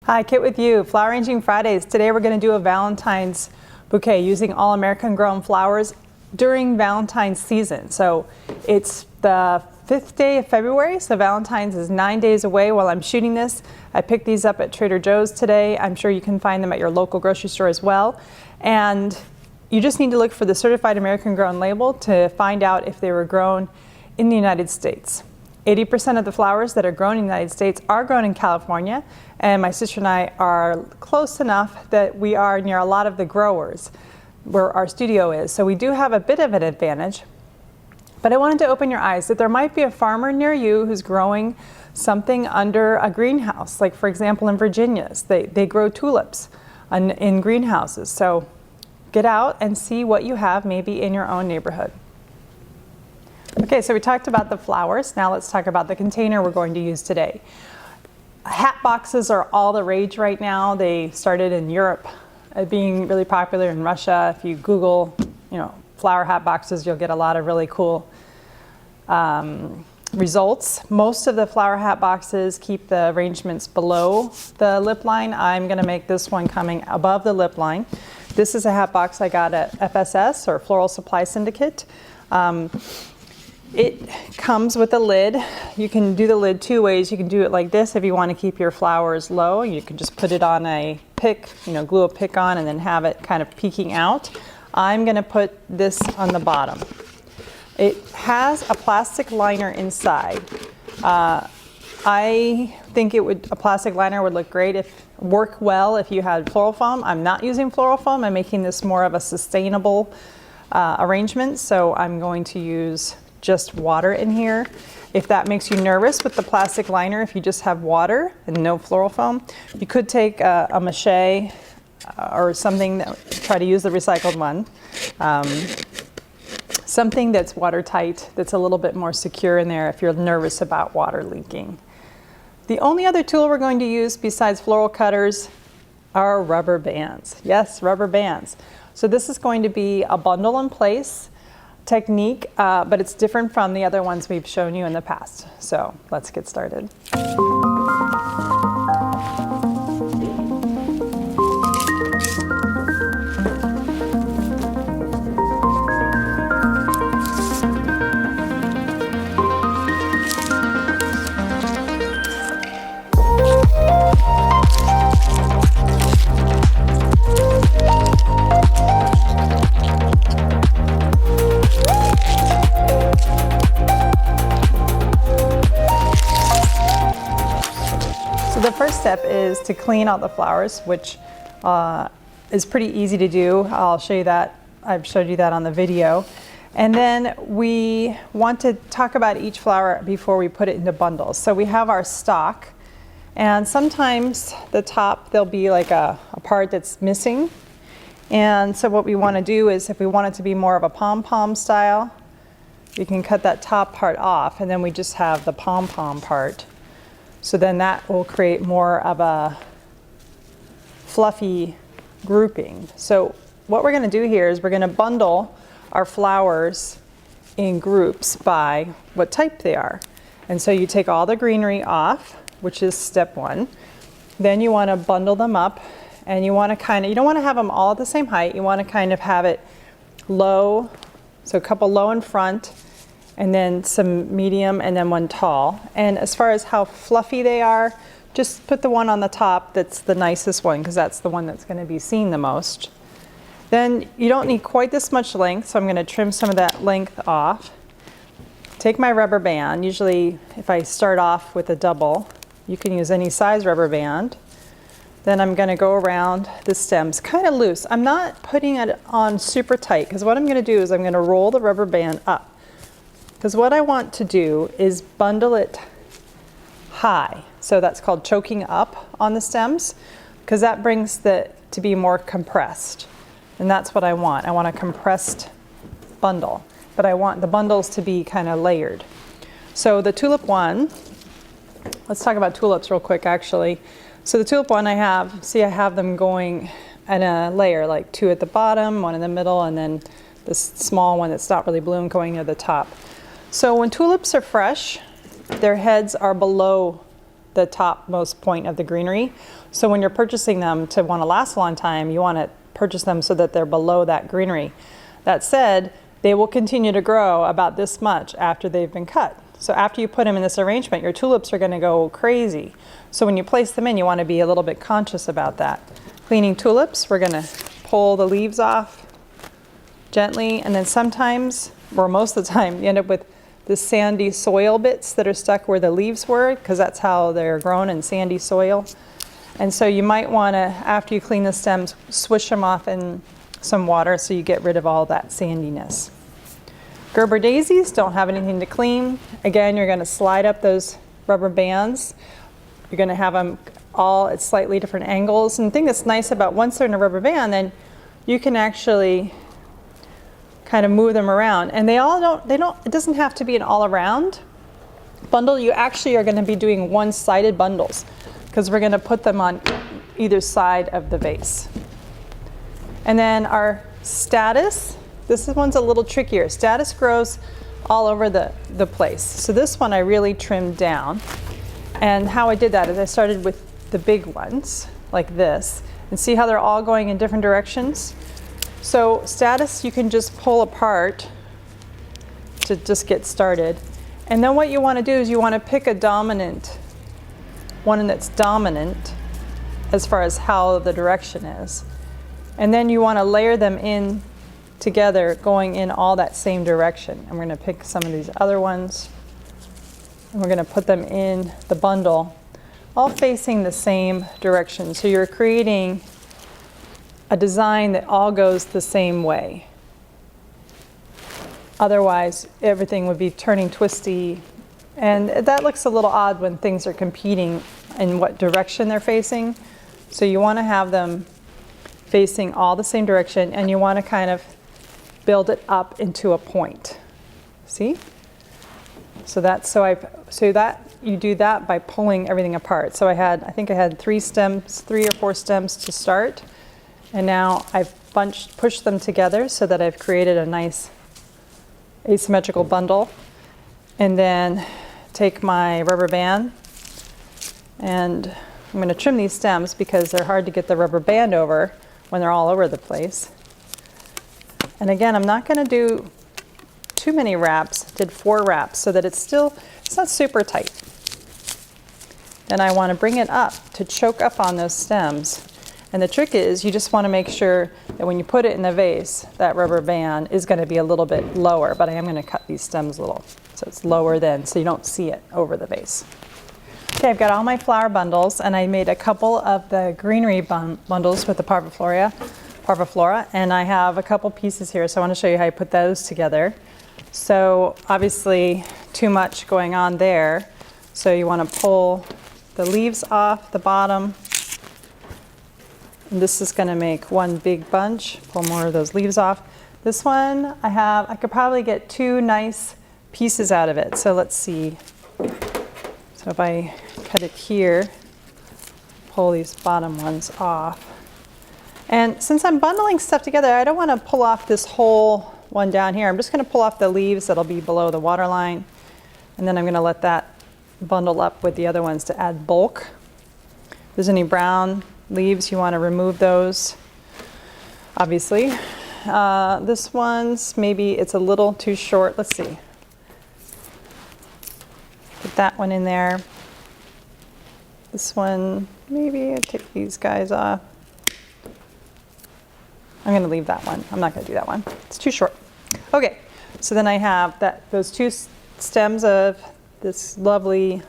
Hi, Kit with you, Flower Arranging Fridays. Today we're going to do a Valentine's bouquet using all American grown flowers during Valentine's season. So it's the 5th day of February, so Valentine's is 9 days away while I'm shooting this. I picked these up at Trader Joe's today. I'm sure you can find them at your local grocery store as well. And you just need to look for the certified American grown label to find out if they were grown in the United States. 80% of the flowers that are grown in the United States are grown in California, and my sister and I are close enough that we are near a lot of the growers where our studio is. So we do have a bit of an advantage, but I wanted to open your eyes that there might be a farmer near you who's growing something under a greenhouse. Like for example in Virginia's, they grow tulips in greenhouses. So get out and see what you have maybe in your own neighborhood. Okay, so we talked about the flowers. Now let's talk about the container we're going to use today. Hat boxes are all the rage right now. They started in Europe, being really popular in Russia. If you Google, flower hat boxes, you'll get a lot of really cool results. Most of the flower hat boxes keep the arrangements below the lip line. I'm going to make this one coming above the lip line. This is a hat box I got at FSS, or Floral Supply Syndicate. It comes with a lid. You can do the lid two ways. You can do it like this if you want to keep your flowers low. You can just put it on a pick, glue a pick on and then have it kind of peeking out. I'm going to put this on the bottom. It has a plastic liner inside. I think a plastic liner would look great work well if you had floral foam. I'm not using floral foam. I'm making this more of a sustainable arrangement, so I'm going to use just water in here. If that makes you nervous with the plastic liner, if you just have water and no floral foam, you could take a mache or something, try to use the recycled one. Something that's watertight, that's a little bit more secure in there if you're nervous about water leaking. The only other tool we're going to use besides floral cutters are rubber bands. Yes, rubber bands. So this is going to be a bundle in place technique, but it's different from the other ones we've shown you in the past. So let's get started. The first step is to clean out the flowers, which is pretty easy to do. I'll show you that. I've showed you that on the video. And then we want to talk about each flower before we put it into bundles. So we have our stalk, and sometimes the top, there'll be like a part that's missing. And so what we want to do is, if we want it to be more of a pom-pom style, you can cut that top part off, and then we just have the pom-pom part. So then that will create more of a fluffy grouping. So what we're going to do here is we're going to bundle our flowers in groups by what type they are. And so you take all the greenery off, which is step one. Then you want to bundle them up, and you want to you don't want to have them all at the same height. You want to kind of have it low, so a couple low in front, and then some medium, and then one tall. And as far as how fluffy they are, just put the one on the top that's the nicest one, because that's the one that's going to be seen the most. Then you don't need quite this much length, so I'm going to trim some of that length off. Take my rubber band. Usually if I start off with a double, you can use any size rubber band. Then I'm going to go around the stems kind of loose. I'm not putting it on super tight, because what I'm going to do is I'm going to roll the rubber band up. Because what I want to do is bundle it high. So that's called choking up on the stems, because that brings it to be more compressed. And that's what I want. I want a compressed bundle, but I want the bundles to be kind of layered. So the tulip one, let's talk about tulips real quick actually. So the tulip one I have them going in a layer, like two at the bottom, one in the middle, and then this small one that's not really bloomed going near the top. So when tulips are fresh, their heads are below the topmost point of the greenery. So when you're purchasing them to want to last a long time, you want to purchase them so that they're below that greenery. That said, they will continue to grow about this much after they've been cut. So after you put them in this arrangement, your tulips are going to go crazy. So when you place them in, you want to be a little bit conscious about that. Cleaning tulips, we're going to pull the leaves off gently, and then sometimes, or most of the time, you end up with the sandy soil bits that are stuck where the leaves were, because that's how they're grown, in sandy soil. And so you might want to, after you clean the stems, swish them off in some water so you get rid of all that sandiness. Gerber daisies don't have anything to clean. Again, you're going to slide up those rubber bands. You're going to have them all at slightly different angles. And the thing that's nice about once they're in a rubber band, then you can actually kind of move them around. And it doesn't have to be an all around bundle. You actually are going to be doing one-sided bundles because we're going to put them on either side of the vase. And then our Statice, this one's a little trickier. Statice grows all over the place. So this one I really trimmed down. And how I did that is I started with the big ones, like this, and see how they're all going in different directions? So Statice you can just pull apart to just get started. And then what you want to do is you want to pick a dominant, one that's dominant as far as how the direction is. And then you want to layer them in together going in all that same direction. And we're going to pick some of these other ones and we're going to put them in the bundle all facing the same direction. So you're creating a design that all goes the same way. Otherwise, everything would be turning twisty. And that looks a little odd when things are competing in what direction they're facing. So you want to have them facing all the same direction, and you want to kind of build it up into a point. See? So that you do that by pulling everything apart. So I think I had 3 or 4 stems to start, and now I've pushed them together so that I've created a nice asymmetrical bundle. And then take my rubber band, and I'm going to trim these stems because they're hard to get the rubber band over when they're all over the place. And again, I'm not going to do too many wraps. I did 4 wraps so that it's not super tight. Then I want to bring it up to choke up on those stems. And the trick is you just want to make sure that when you put it in the vase, that rubber band is going to be a little bit lower, but I am going to cut these stems a little so it's lower then so you don't see it over the vase. Okay, I've got all my flower bundles, and I made a couple of the greenery bundles with the Parviflora, and I have a couple pieces here, so I want to show you how I put those together. So obviously too much going on there, so you want to pull the leaves off the bottom, and this is going to make one big bunch. Pull more of those leaves off. This one I could probably get 2 nice pieces out of it, so let's see. So if I cut it here, pull these bottom ones off. And since I'm bundling stuff together, I don't want to pull off this whole one down here. I'm just going to pull off the leaves that'll be below the water line. And then I'm going to let that bundle up with the other ones to add bulk. If there's any brown leaves, you want to remove those, obviously. This one's maybe it's a little too short. Let's see. Put that one in there. This one, maybe I take these guys off. I'm going to leave that one. I'm not going to do that one. It's too short. Okay, so then I have those 2 stems of this lovely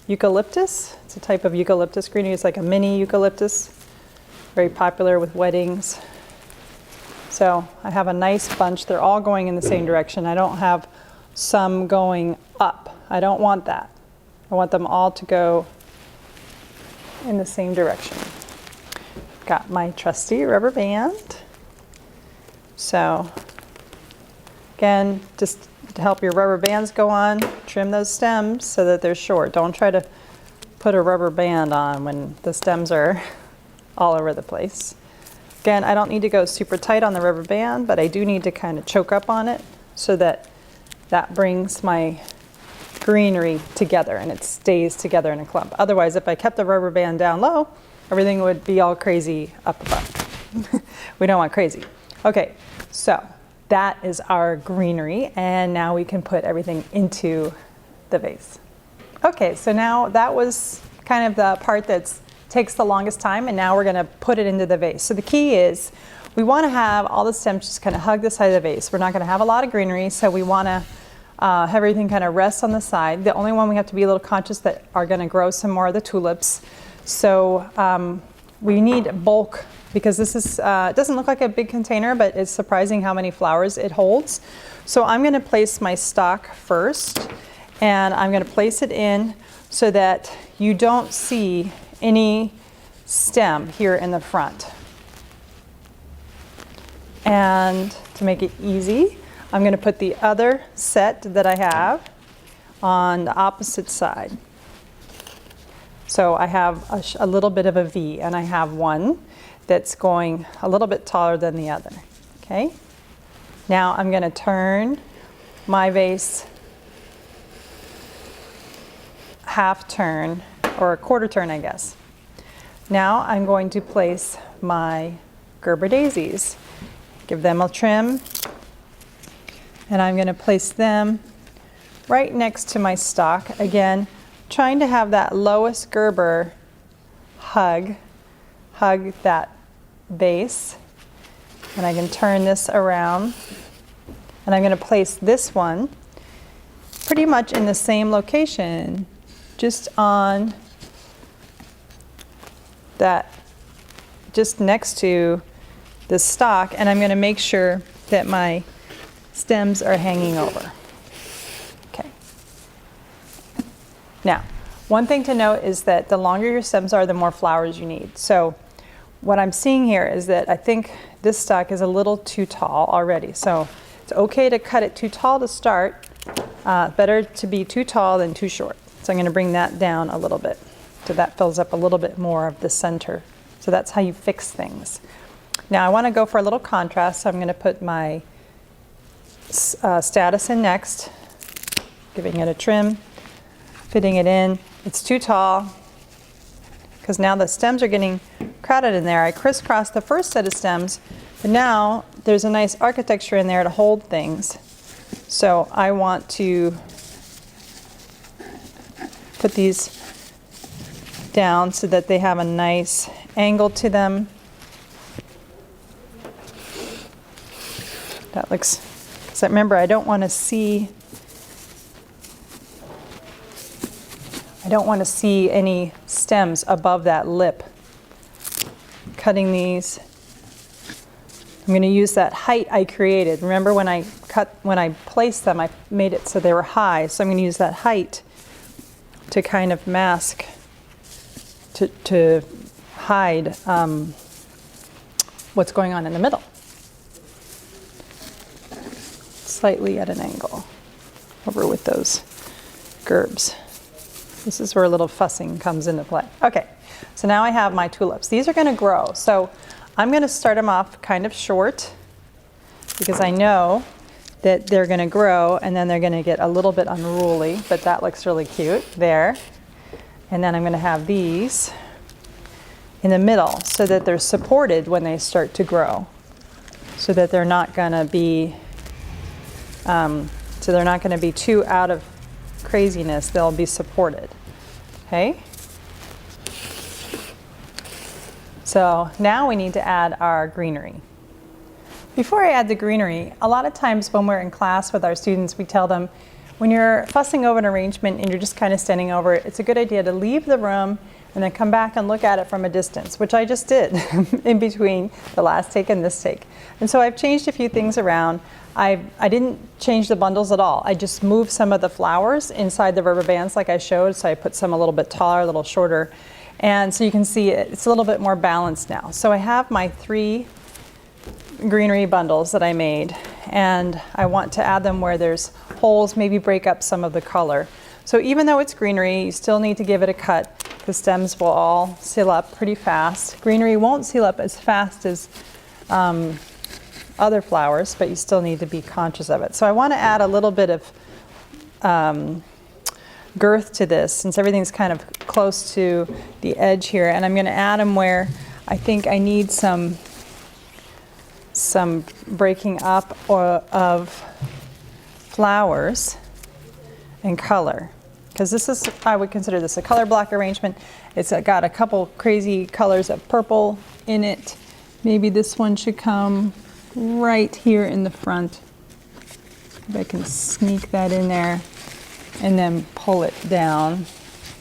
eucalyptus. It's a type of eucalyptus greenery. It's like a mini eucalyptus, very popular with weddings. So I have a nice bunch. They're all going in the same direction. I don't have some going up. I don't want that. I want them all to go in the same direction. Got my trusty rubber band. So again, just to help your rubber bands go on, trim those stems so that they're short. Don't try to put a rubber band on when the stems are all over the place. Again, I don't need to go super tight on the rubber band, but I do need to kind of choke up on it so that brings my greenery together and it stays together in a clump. Otherwise, if I kept the rubber band down low, everything would be all crazy up above. We don't want crazy. Okay, so that is our greenery, and now we can put everything into the vase. Okay, so now that was kind of the part that takes the longest time, and now we're gonna put it into the vase. So the key is we wanna have all the stems just kind of hug the side of the vase. We're not gonna have a lot of greenery, so we wanna have everything kind of rest on the side. The only one we have to be a little conscious that are gonna grow some more of the tulips. So we need bulk, because this is, it doesn't look like a big container, but it's surprising how many flowers it holds. So I'm gonna place my stock first, and I'm gonna place it in so that you don't see any stem here in the front. And to make it easy, I'm gonna put the other set that I have on the opposite side. So I have a little bit of a V, and I have one that's going a little bit taller than the other, okay? Now I'm gonna turn my vase half turn, or a quarter turn, I guess. Now I'm going to place my Gerber Daisies. Give them a trim, and I'm gonna place them right next to my stock. Again, trying to have that lowest Gerber hug that vase. And I can turn this around, and I'm gonna place this one pretty much in the same location, just on that, just next to the stalk, and I'm gonna make sure that my stems are hanging over. Okay. Now, one thing to note is that the longer your stems are, the more flowers you need. So what I'm seeing here is that I think this stalk is a little too tall already. So it's okay to cut it too tall to start. Better to be too tall than too short. So I'm gonna bring that down a little bit. So that fills up a little bit more of the center. So that's how you fix things. Now I wanna go for a little contrast, so I'm gonna put my Statice in next, giving it a trim, fitting it in. It's too tall, because now the stems are getting crowded in there. I crisscrossed the first set of stems, but now there's a nice architecture in there to hold things. So I want to put these down so that they have a nice angle to them. That looks, because remember, I don't want to see any stems above that lip. Cutting these, I'm going to use that height I created. Remember when I placed them, I made it so they were high. So I'm going to use that height to kind of mask, to hide what's going on in the middle. Slightly at an angle over with those gerbs. This is where a little fussing comes into play. Okay, so now I have my tulips. These are gonna grow. So I'm gonna start them off kind of short, because I know that they're gonna grow and then they're gonna get a little bit unruly, but that looks really cute there. And then I'm gonna have these in the middle so that they're supported when they start to grow, so that they're not gonna be too out of craziness. They'll be supported. Okay. So now we need to add our greenery. Before I add the greenery, a lot of times when we're in class with our students, we tell them, when you're fussing over an arrangement and you're just kind of standing over it, it's a good idea to leave the room and then come back and look at it from a distance, which I just did in between the last take and this take. And so I've changed a few things around. I didn't change the bundles at all. I just moved some of the flowers inside the rubber bands like I showed. So I put some a little bit taller, a little shorter. And so you can see it's a little bit more balanced now. So I have my 3 greenery bundles that I made, and I want to add them where there's holes, maybe break up some of the color. So even though it's greenery, you still need to give it a cut. The stems will all seal up pretty fast. Greenery won't seal up as fast as other flowers, but you still need to be conscious of it. So I want to add a little bit of girth to this, since everything's kind of close to the edge here. And I'm going to add them where I think I need some breaking up of flowers and color. Because this is, I would consider this a color block arrangement. It's got a couple crazy colors of purple in it. Maybe this one should come right here in the front. If I can sneak that in there and then pull it down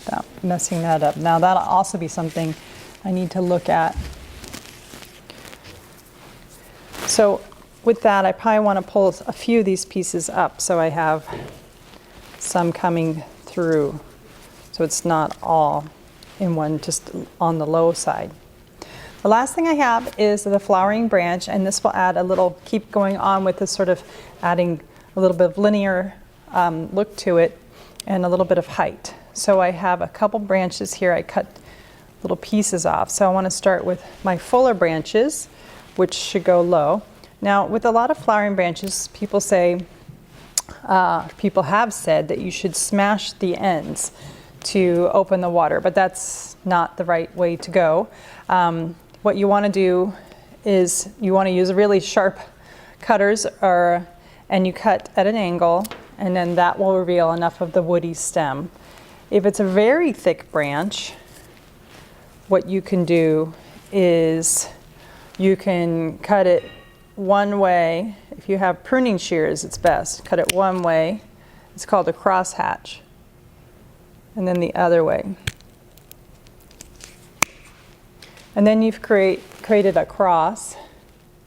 without messing that up. Now that'll also be something I need to look at. So with that, I probably want to pull a few of these pieces up so I have some coming through, so it's not all in one, just on the low side. The last thing I have is the flowering branch, and this will add a little, keep going on with this sort of adding a little bit of linear look to it and a little bit of height. So I have a couple branches here. I cut little pieces off. So I want to start with my fuller branches, which should go low. Now with a lot of flowering branches, people say, people have said that you should smash the ends to open the water, but that's not the right way to go. What you want to do is you want to use really sharp cutters, and you cut at an angle, and then that will reveal enough of the woody stem. If it's a very thick branch, what you can do is you can cut it one way. If you have pruning shears, it's best. Cut it one way. It's called a crosshatch. And then the other way. And then you've created a cross.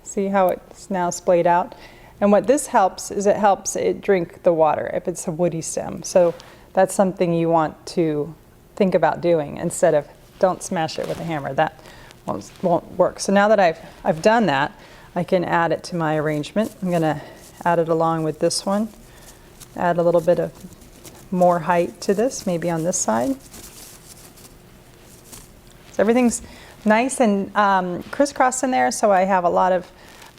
See how it's now splayed out? And what this helps is it helps it drink the water if it's a woody stem. So that's something you want to think about doing instead of don't smash it with a hammer. That won't work. So now that I've done that, I can add it to my arrangement. I'm going to add it along with this one. Add a little bit of more height to this, maybe on this side. So everything's nice and crisscrossed in there, so I have a lot of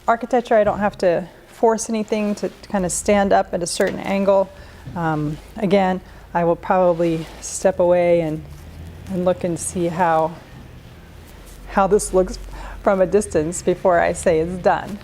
architecture. I don't have to force anything to kind of stand up at a certain angle. Again, I will probably step away and look and see how this looks from a distance before I say it's done.